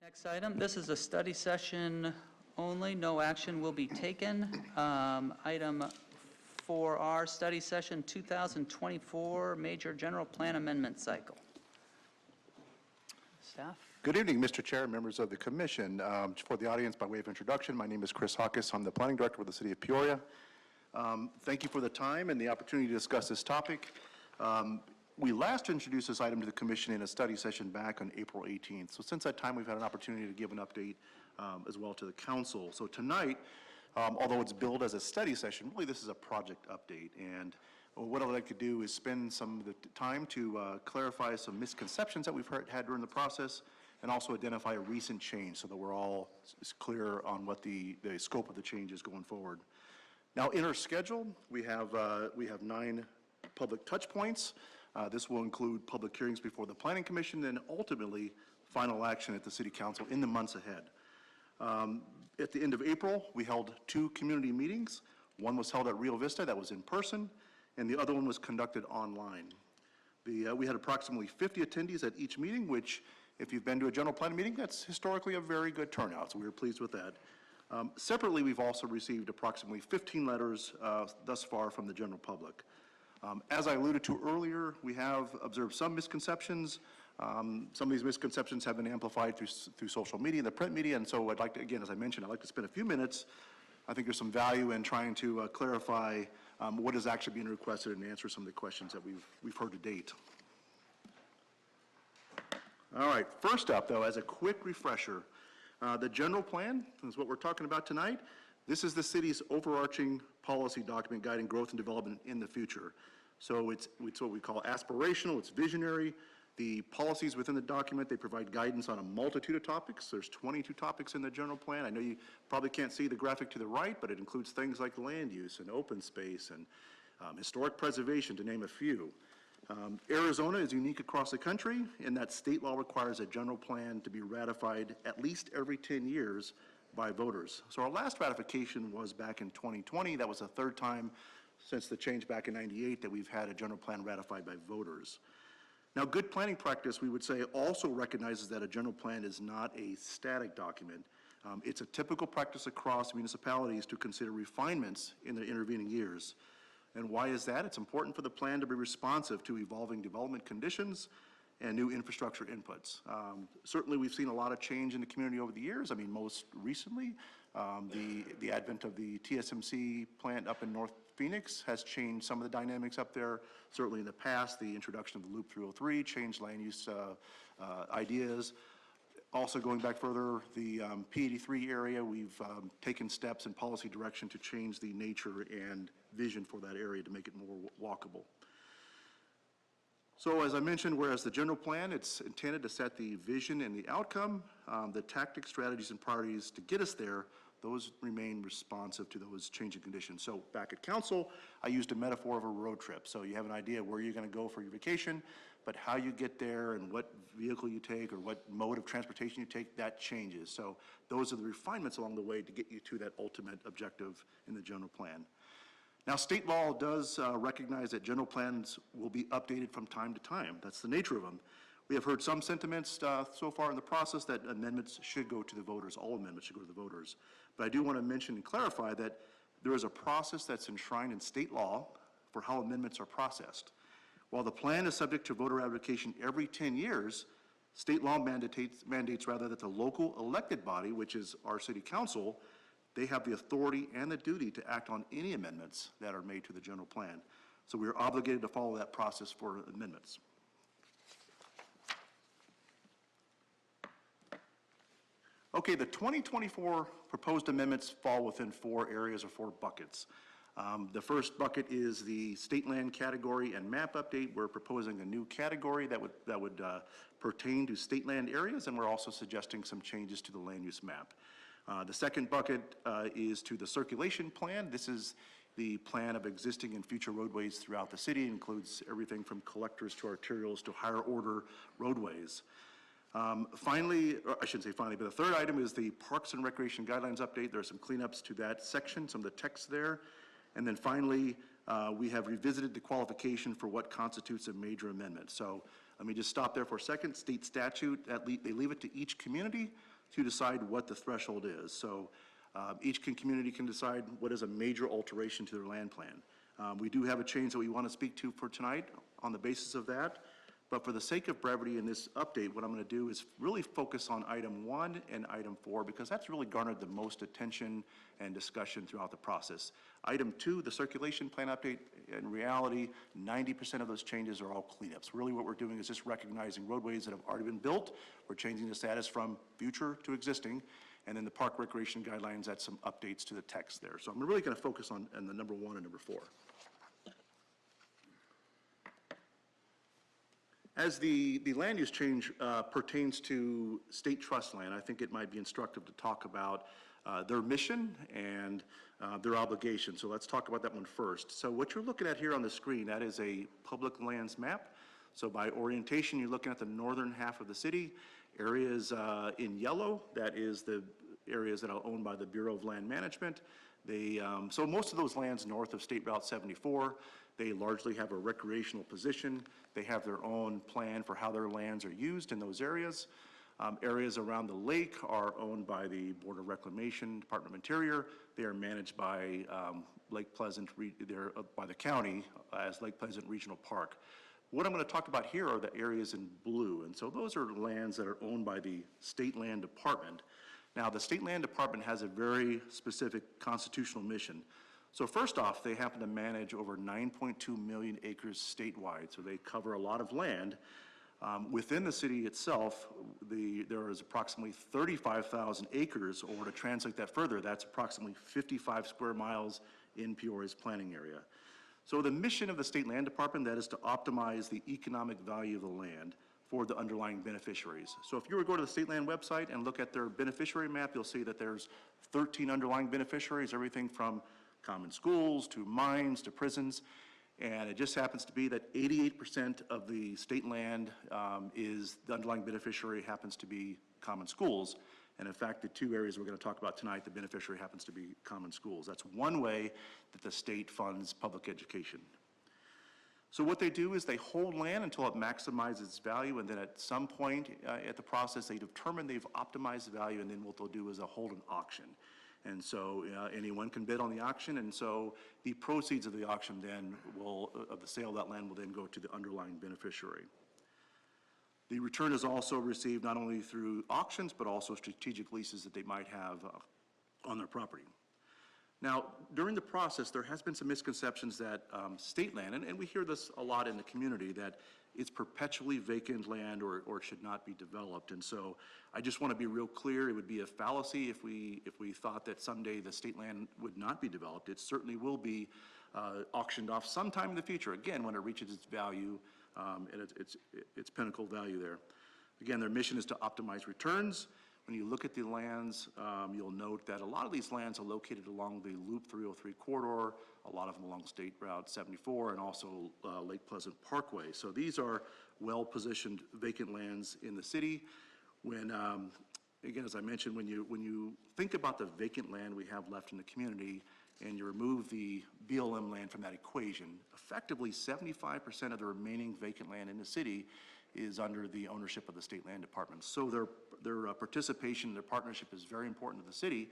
Next item, this is a study session only, no action will be taken. Item 4R, study session 2024, major general plan amendment cycle. Staff? Good evening, Mr. Chair, members of the commission. For the audience, by way of introduction, my name is Chris Hawkes. I'm the planning director with the city of Peoria. Thank you for the time and the opportunity to discuss this topic. We last introduced this item to the commission in a study session back on April 18th. So since that time, we've had an opportunity to give an update as well to the council. So tonight, although it's billed as a study session, really this is a project update. And what I'd like to do is spend some of the time to clarify some misconceptions that we've had during the process, and also identify a recent change so that we're all clear on what the scope of the change is going forward. Now, in our schedule, we have 9 public touch points. This will include public hearings before the Planning Commission, and ultimately final action at the City Council in the months ahead. At the end of April, we held 2 community meetings. One was held at Rio Vista, that was in person, and the other one was conducted online. We had approximately 50 attendees at each meeting, which, if you've been to a general plan meeting, that's historically a very good turnout, so we were pleased with that. Separately, we've also received approximately 15 letters thus far from the general public. As I alluded to earlier, we have observed some misconceptions. Some of these misconceptions have been amplified through social media and the print media, and so I'd like to, again, as I mentioned, I'd like to spend a few minutes. I think there's some value in trying to clarify what is actually being requested and answer some of the questions that we've heard to date. All right, first up, though, as a quick refresher, the general plan is what we're talking about tonight. This is the city's overarching policy document guiding growth and development in the future. So it's what we call aspirational, it's visionary. The policies within the document, they provide guidance on a multitude of topics. There's 22 topics in the general plan. I know you probably can't see the graphic to the right, but it includes things like land use and open space and historic preservation, to name a few. Arizona is unique across the country in that state law requires a general plan to be ratified at least every 10 years by voters. So our last ratification was back in 2020. That was the 3rd time since the change back in '98 that we've had a general plan ratified by voters. Now, good planning practice, we would say, also recognizes that a general plan is not a static document. It's a typical practice across municipalities to consider refinements in the intervening years. And why is that? It's important for the plan to be responsive to evolving development conditions and new infrastructure inputs. Certainly, we've seen a lot of change in the community over the years. I mean, most recently, the advent of the TSMC plant up in North Phoenix has changed some of the dynamics up there. Certainly in the past, the introduction of the Loop 303 changed land use ideas. Also going back further, the P83 area, we've taken steps in policy direction to change the nature and vision for that area to make it more walkable. So as I mentioned, whereas the general plan, it's intended to set the vision and the outcome, the tactics, strategies, and priorities to get us there, those remain responsive to those changing conditions. So back at council, I used a metaphor of a road trip. So you have an idea where you're going to go for your vacation, but how you get there and what vehicle you take or what mode of transportation you take, that changes. So those are the refinements along the way to get you to that ultimate objective in the general plan. Now, state law does recognize that general plans will be updated from time to time. That's the nature of them. We have heard some sentiments so far in the process that amendments should go to the voters, all amendments should go to the voters. But I do want to mention and clarify that there is a process that's enshrined in state law for how amendments are processed. While the plan is subject to voter ratification every 10 years, state law mandates rather that the local elected body, which is our city council, they have the authority and the duty to act on any amendments that are made to the general plan. So we are obligated to follow that process for amendments. Okay, the 2024 proposed amendments fall within 4 areas or 4 buckets. The first bucket is the state land category and map update. We're proposing a new category that would pertain to state land areas, and we're also suggesting some changes to the land use map. The second bucket is to the circulation plan. This is the plan of existing and future roadways throughout the city. It includes everything from collectors to arterials to higher order roadways. Finally, or I shouldn't say finally, but the third item is the Parks and Recreation Guidelines update. There are some cleanups to that section, some of the text there. And then finally, we have revisited the qualification for what constitutes a major amendment. So let me just stop there for a second. State statute, they leave it to each community to decide what the threshold is. So each community can decide what is a major alteration to their land plan. We do have a change that we want to speak to for tonight on the basis of that. But for the sake of brevity in this update, what I'm going to do is really focus on item 1 and item 4, because that's really garnered the most attention and discussion throughout the process. Item 2, the circulation plan update, in reality, 90% of those changes are all cleanups. Really what we're doing is just recognizing roadways that have already been built. We're changing the status from future to existing. And then the park recreation guidelines, that's some updates to the text there. So I'm really going to focus on the number 1 and number 4. As the land use change pertains to state trust land, I think it might be instructive to talk about their mission and their obligation. So let's talk about that one first. So what you're looking at here on the screen, that is a public lands map. So by orientation, you're looking at the northern half of the city. Areas in yellow, that is the areas that are owned by the Bureau of Land Management. So most of those lands north of State Route 74, they largely have a recreational position. They have their own plan for how their lands are used in those areas. Areas around the lake are owned by the Board of Reclamation, Department of Interior. They are managed by Lake Pleasant, they're by the county as Lake Pleasant Regional Park. What I'm going to talk about here are the areas in blue. And so those are lands that are owned by the State Land Department. Now, the State Land Department has a very specific constitutional mission. So first off, they happen to manage over 9.2 million acres statewide, so they cover a lot of land. Within the city itself, there is approximately 35,000 acres, or to translate that further, that's approximately 55 square miles in Peoria's planning area. So the mission of the State Land Department, that is to optimize the economic value of the land for the underlying beneficiaries. So if you were to go to the State Land website and look at their beneficiary map, you'll see that there's 13 underlying beneficiaries, everything from common schools to mines to prisons. And it just happens to be that 88% of the state land is, the underlying beneficiary happens to be common schools. And in fact, the 2 areas we're going to talk about tonight, the beneficiary happens to be common schools. That's one way that the state funds public education. So what they do is they hold land until it maximizes its value, and then at some point at the process, they determine they've optimized the value, and then what they'll do is they'll hold an auction. And so anyone can bid on the auction, and so the proceeds of the auction then of the sale of that land will then go to the underlying beneficiary. The return is also received not only through auctions, but also strategic leases that they might have on their property. Now, during the process, there has been some misconceptions that state land, and we hear this a lot in the community, that it's perpetually vacant land or should not be developed. And so I just want to be real clear, it would be a fallacy if we thought that someday the state land would not be developed. It certainly will be auctioned off sometime in the future, again, when it reaches its value, and its pinnacle value there. Again, their mission is to optimize returns. When you look at the lands, you'll note that a lot of these lands are located along the Loop 303 corridor, a lot of them along State Route 74, and also Lake Pleasant Parkway. So these are well-positioned vacant lands in the city. When, again, as I mentioned, when you think about the vacant land we have left in the community, and you remove the BLM land from that equation, effectively 75% of the remaining vacant land in the city is under the ownership of the State Land Department. So their participation, their partnership is very important to the city.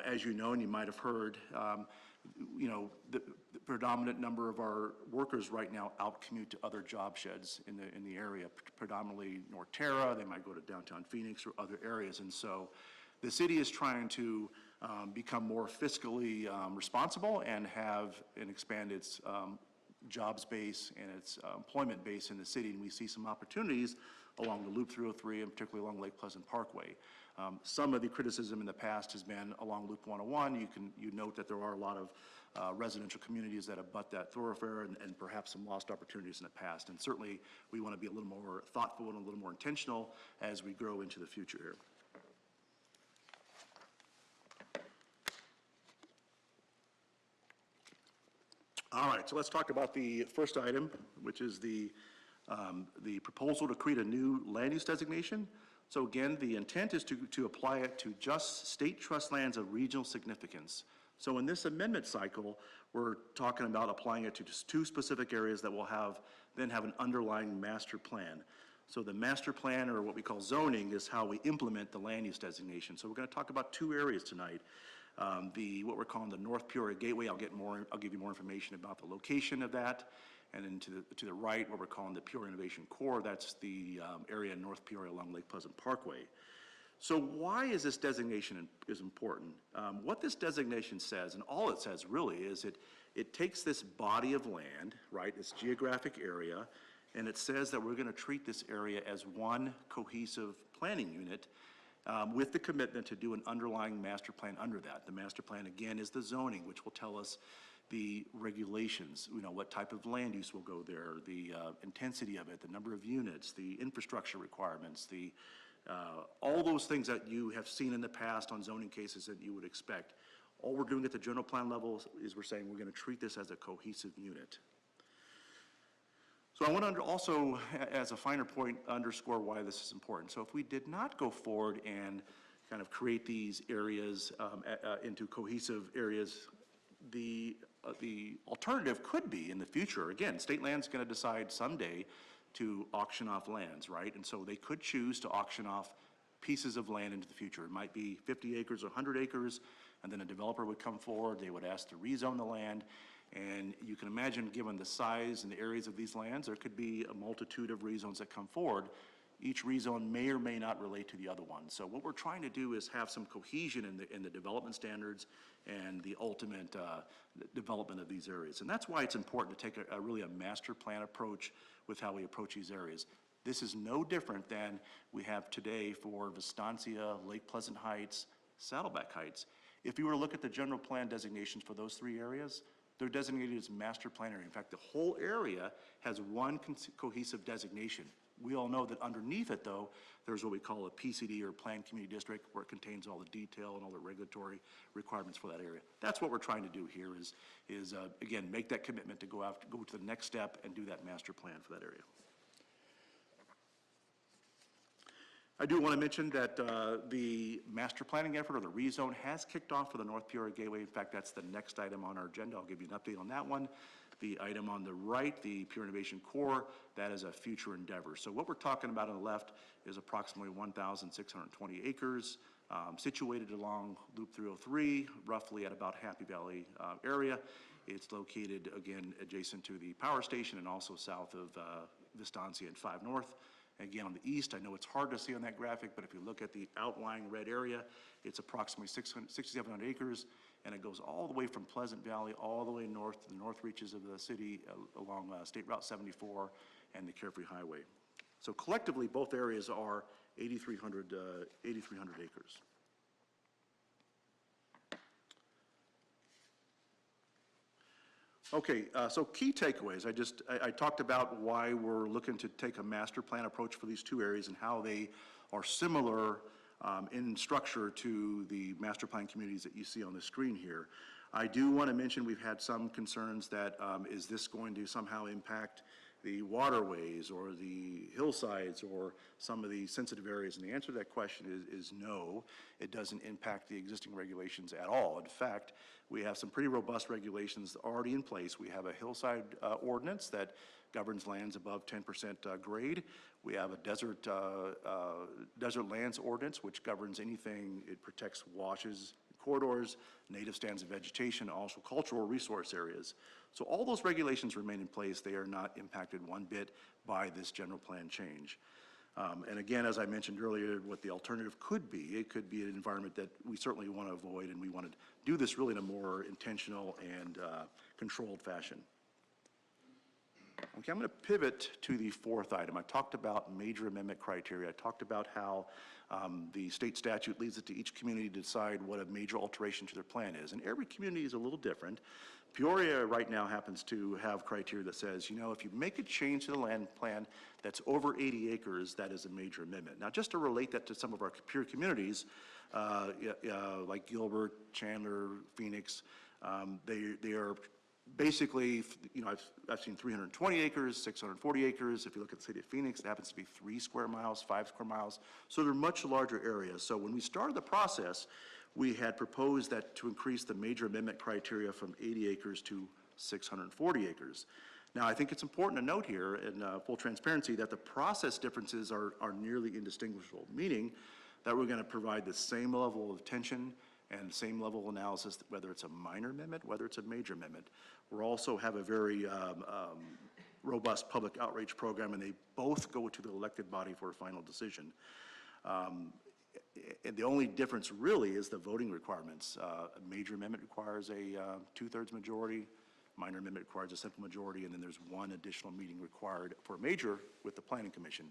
As you know, and you might have heard, the predominant number of our workers right now out-commute to other job sheds in the area, predominantly Norterra. They might go to downtown Phoenix or other areas. And so the city is trying to become more fiscally responsible and expand its jobs base and its employment base in the city, and we see some opportunities along the Loop 303 and particularly along Lake Pleasant Parkway. Some of the criticism in the past has been along Loop 101. You note that there are a lot of residential communities that abut that thoroughfare and perhaps some lost opportunities in the past. And certainly we want to be a little more thoughtful and a little more intentional as we grow into the future here. All right, so let's talk about the first item, which is the proposal to create a new land use designation. So again, the intent is to apply it to just state trust lands of regional significance. So in this amendment cycle, we're talking about applying it to just 2 specific areas that will then have an underlying master plan. So the master plan, or what we call zoning, is how we implement the land use designation. So we're going to talk about two areas tonight. What we're calling the North Peoria Gateway, I'll give you more information about the location of that. And then to the right, what we're calling the Peoria Innovation Core, that's the area in North Peoria along Lake Pleasant Parkway. So why is this designation is important? What this designation says, and all it says really, is it takes this body of land, right, this geographic area, and it says that we're going to treat this area as one cohesive planning unit with the commitment to do an underlying master plan under that. The master plan, again, is the zoning, which will tell us the regulations, what type of land use will go there, the intensity of it, the number of units, the infrastructure requirements, all those things that you have seen in the past on zoning cases that you would expect. All we're doing at the general plan level is we're saying we're going to treat this as a cohesive unit. So I want to also, as a finer point, underscore why this is important. So if we did not go forward and kind of create these areas into cohesive areas, the alternative could be in the future, again, state land's going to decide someday to auction off lands, right? And so they could choose to auction off pieces of land into the future. It might be 50 acres or 100 acres, and then a developer would come forward, they would ask to rezone the land, and you can imagine, given the size and the areas of these lands, there could be a multitude of rezones that come forward. Each rezone may or may not relate to the other one. So what we're trying to do is have some cohesion in the development standards and the ultimate development of these areas. And that's why it's important to take really a master plan approach with how we approach these areas. This is no different than we have today for Vistancia, Lake Pleasant Heights, Saddleback Heights. If you were to look at the general plan designations for those three areas, they're designated as master plan area. In fact, the whole area has one cohesive designation. We all know that underneath it, though, there's what we call a PCD, or Planned Community District, where it contains all the detail and all the regulatory requirements for that area. That's what we're trying to do here is again, make that commitment to go to the next step and do that master plan for that area. I do want to mention that the master planning effort, or the rezone, has kicked off for the North Peoria Gateway. In fact, that's the next item on our agenda. I'll give you an update on that one. The item on the right, the Peoria Innovation Core, that is a future endeavor. So what we're talking about on the left is approximately 1,620 acres situated along Loop 303, roughly at about Happy Valley area. It's located, again, adjacent to the power station and also south of Vistancia and 5 North. Again, on the east, I know it's hard to see on that graphic, but if you look at the outlying red area, it's approximately 6,700 acres, and it goes all the way from Pleasant Valley all the way north to the north reaches of the city along State Route 74 and the Carefree Highway. So collectively, both areas are 8,300 acres. Okay, so key takeaways. I talked about why we're looking to take a master plan approach for these two areas and how they are similar in structure to the master plan communities that you see on the screen here. I do want to mention we've had some concerns that is this going to somehow impact the waterways or the hillsides or some of the sensitive areas? And the answer to that question is no. It doesn't impact the existing regulations at all. In fact, we have some pretty robust regulations already in place. We have a hillside ordinance that governs lands above 10% grade. We have a desert lands ordinance, which governs anything. It protects washes, corridors, native stands of vegetation, also cultural resource areas. So all those regulations remain in place. They are not impacted one bit by this general plan change. And again, as I mentioned earlier, what the alternative could be, it could be an environment that we certainly want to avoid, and we want to do this really in a more intentional and controlled fashion. Okay, I'm going to pivot to the fourth item. I talked about major amendment criteria. I talked about how the state statute leaves it to each community to decide what a major alteration to their plan is. And every community is a little different. Peoria right now happens to have criteria that says, you know, if you make a change to the land plan that's over 80 acres, that is a major amendment. Now, just to relate that to some of our peer communities, like Gilbert, Chandler, Phoenix, they are basically, you know, I've seen 320 acres, 640 acres. If you look at the city of Phoenix, it happens to be 3 square miles, 5 square miles. So they're much larger areas. So when we started the process, we had proposed that to increase the major amendment criteria from 80 acres to 640 acres. Now, I think it's important to note here, in full transparency, that the process differences are nearly indistinguishable, meaning that we're going to provide the same level of attention and the same level of analysis, whether it's a minor amendment, whether it's a major amendment. We'll also have a very robust public outreach program, and they both go to the elected body for a final decision. And the only difference really is the voting requirements. A major amendment requires a two-thirds majority, minor amendment requires a simple majority, and then there's one additional meeting required for a major with the Planning Commission.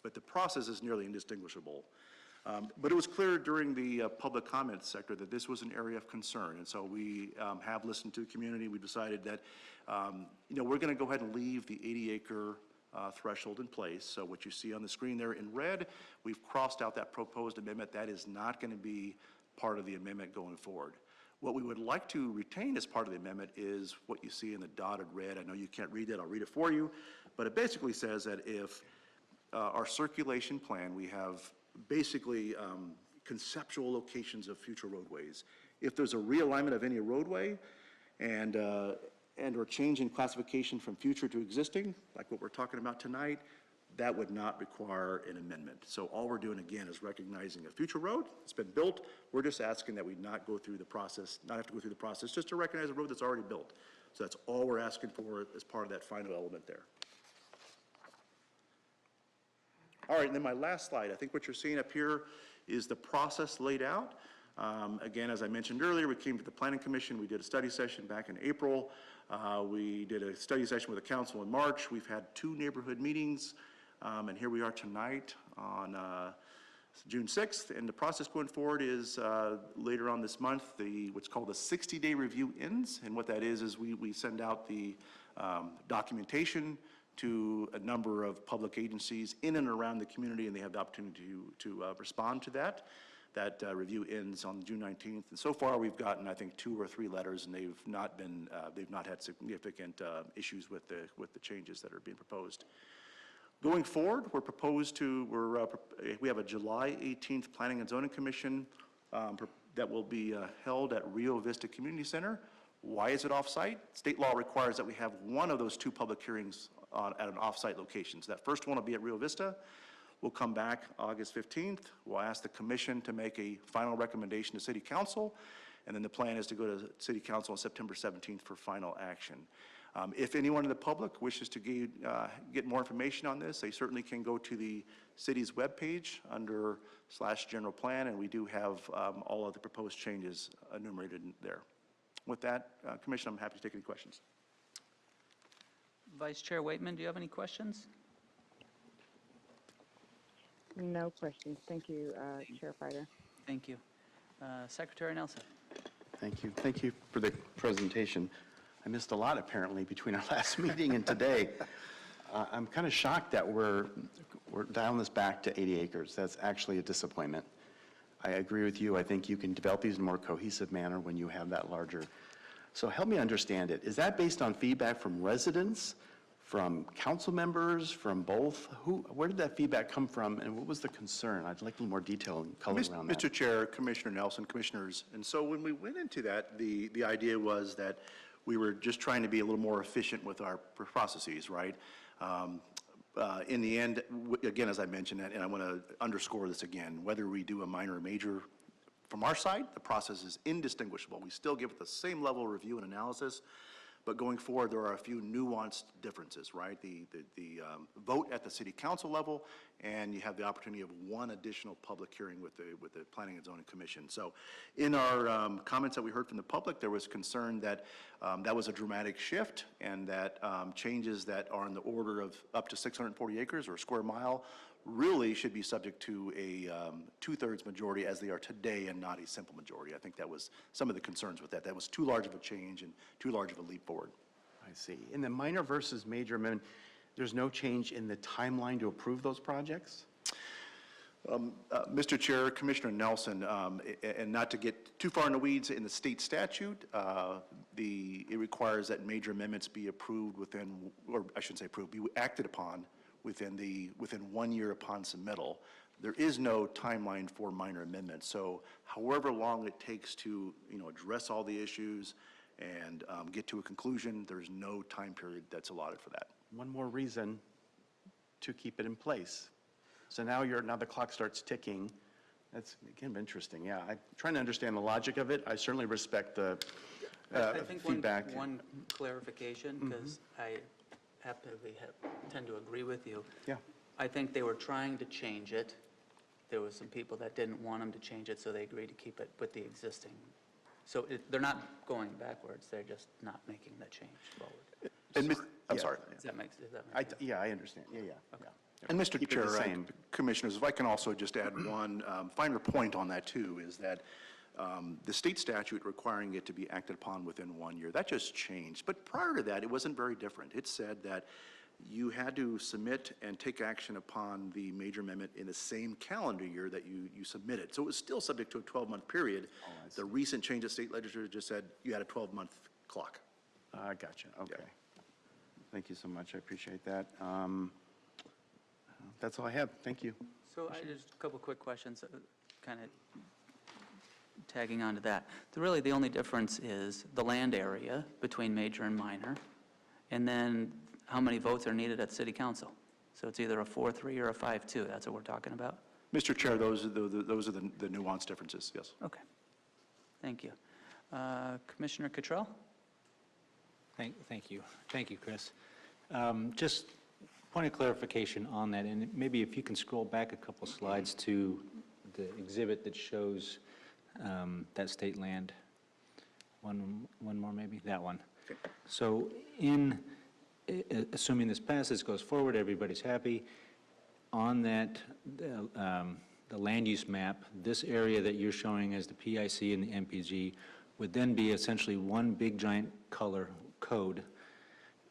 But the process is nearly indistinguishable. But it was clear during the public comment sector that this was an area of concern, and so we have listened to the community. We decided that, we're going to go ahead and leave the 80-acre threshold in place. So what you see on the screen there in red, we've crossed out that proposed amendment. That is not going to be part of the amendment going forward. What we would like to retain as part of the amendment is what you see in the dotted red. I know you can't read that, I'll read it for you, but it basically says that if our circulation plan, we have basically conceptual locations of future roadways. If there's a realignment of any roadway and or change in classification from future to existing, like what we're talking about tonight, that would not require an amendment. So all we're doing again is recognizing a future road, it's been built, we're just asking that we not go through the process, not have to go through the process, just to recognize a road that's already built. So that's all we're asking for as part of that final element there. All right, and then my last slide, I think what you're seeing up here is the process laid out. Again, as I mentioned earlier, we came to the Planning Commission, we did a study session back in April. We did a study session with the council in March. We've had 2 neighborhood meetings, and here we are tonight on June 6th. And the process going forward is later on this month, what's called the 60-day review ends. And what that is we send out the documentation to a number of public agencies in and around the community, and they have the opportunity to respond to that. That review ends on June 19th, and so far we've gotten, I think, 2 or 3 letters, and they've not had significant issues with the changes that are being proposed. Going forward, we have a July 18th Planning and Zoning Commission that will be held at Rio Vista Community Center. Why is it off-site? State law requires that we have one of those 2 public hearings at an off-site location. So that first one will be at Rio Vista. We'll come back August 15th. We'll ask the commission to make a final recommendation to City Council, and then the plan is to go to City Council on September 17th for final action. If anyone in the public wishes to get more information on this, they certainly can go to the city's webpage under /general plan, and we do have all of the proposed changes enumerated there. With that, Commission, I'm happy to take any questions. Vice Chair Waitman, do you have any questions? No questions. Thank you, Chair Fider. Thank you. Secretary Nelson. Thank you. Thank you for the presentation. I missed a lot, apparently, between our last meeting and today. I'm kind of shocked that we're dialing this back to 80 acres. That's actually a disappointment. I agree with you. I think you can develop these in a more cohesive manner when you have that larger. So help me understand it. Is that based on feedback from residents, from council members, from both? Where did that feedback come from, and what was the concern? I'd like a little more detail and color around that. Mr. Chair, Commissioner Nelson, Commissioners, and so when we went into that, the idea was that we were just trying to be a little more efficient with our processes, right? In the end, again, as I mentioned, and I want to underscore this again, whether we do a minor or major, from our side, the process is indistinguishable. We still give it the same level of review and analysis, but going forward, there are a few nuanced differences, right? The vote at the City Council level, and you have the opportunity of one additional public hearing with the Planning and Zoning Commission. So in our comments that we heard from the public, there was concern that that was a dramatic shift, and that changes that are in the order of up to 640 acres or a square mile really should be subject to a 2/3 majority as they are today, and not a simple majority. I think that was some of the concerns with that. That was too large of a change and too large of a leap forward. I see. In the minor versus major amendment, there's no change in the timeline to approve those projects? Mr. Chair, Commissioner Nelson, and not to get too far in the weeds, in the state statute, it requires that major amendments be approved within, or I shouldn't say approved, be acted upon within 1 year upon submittal. There is no timeline for minor amendments. So however long it takes to address all the issues and get to a conclusion. There's no time period that's allotted for that. One more reason to keep it in place. So now the clock starts ticking. That's kind of interesting, yeah. I'm trying to understand the logic of it. I certainly respect the I think feedback. one clarification, because I tend to agree with you. Yeah. I think they were trying to change it. There was some people that didn't want them to change it, so they agreed to keep it with the existing. So they're not going backwards, they're just not making the change forward. And I'm Yeah. sorry. Does that make sense? Yeah, I understand, yeah. And Mr. Keep it the Chair, same. Commissioners, if I can also just add one finer point on that too, is that the state statute requiring it to be acted upon within 1 year, that just changed. But prior to that, it wasn't very different. It said that you had to submit and take action upon the major amendment in the same calendar year that you submitted. So it was still subject to a 12-month period. The recent change of state legislature just said you had a 12-month clock. I gotcha, okay. Thank you so much, I appreciate that. That's all I have, thank you. So just a couple quick questions, kind of tagging on to that. Really, the only difference is the land area between major and minor, and then how many votes are needed at city council. So it's either a 4-3 or a 5-2, that's what we're talking about? Mr. Chair, those are the nuanced differences, yes. Okay, thank you. Commissioner Cottrell? Thank you. Thank you, Chris. Just point of clarification on that, and maybe if you can scroll back a couple slides to the exhibit that shows that state land. One more maybe, that one. So assuming this passes, goes forward, everybody's happy, on that, the land use map, this area that you're showing as the PIC and the MPG would then be essentially one big giant color code,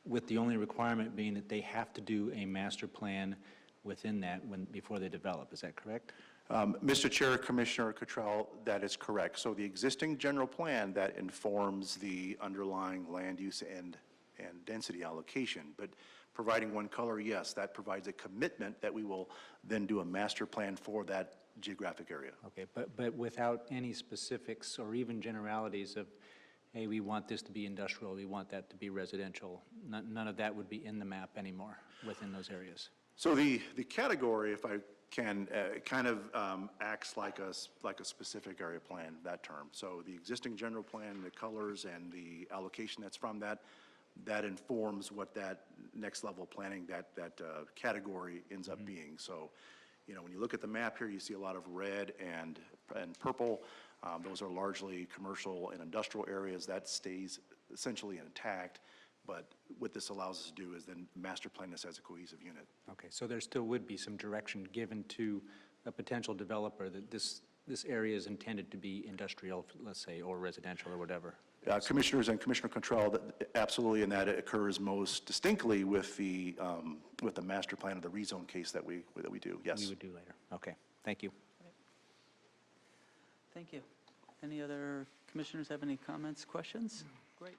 with the only requirement being that they have to do a master plan within that before they develop. Is that correct? Mr. Chair, Commissioner Cottrell, that is correct. So the existing general plan that informs the underlying land use and density allocation, but providing one color, yes, that provides a commitment that we will then do a master plan for that geographic area. Okay, but without any specifics or even generalities of, hey, we want this to be industrial, we want that to be residential, none of that would be in the map anymore within those areas. So the category, if I can, kind of acts like a specific area plan, that term. So the existing general plan, the colors and the allocation that's from that informs what that next level planning, that category ends up being. So, when you look at the map here, you see a lot of red and purple. Those are largely commercial and industrial areas. That stays essentially intact. But what this allows us to do is then master plan this as a cohesive unit. Okay, so there still would be some direction given to a potential developer that this area is intended to be industrial, let's say, or residential or whatever. Commissioners and Commissioner Control, absolutely, and that occurs most distinctly with the master plan of the rezone case that we do, yes. We would do later. Okay, thank you. Thank you. Any other commissioners have any comments, questions? Great.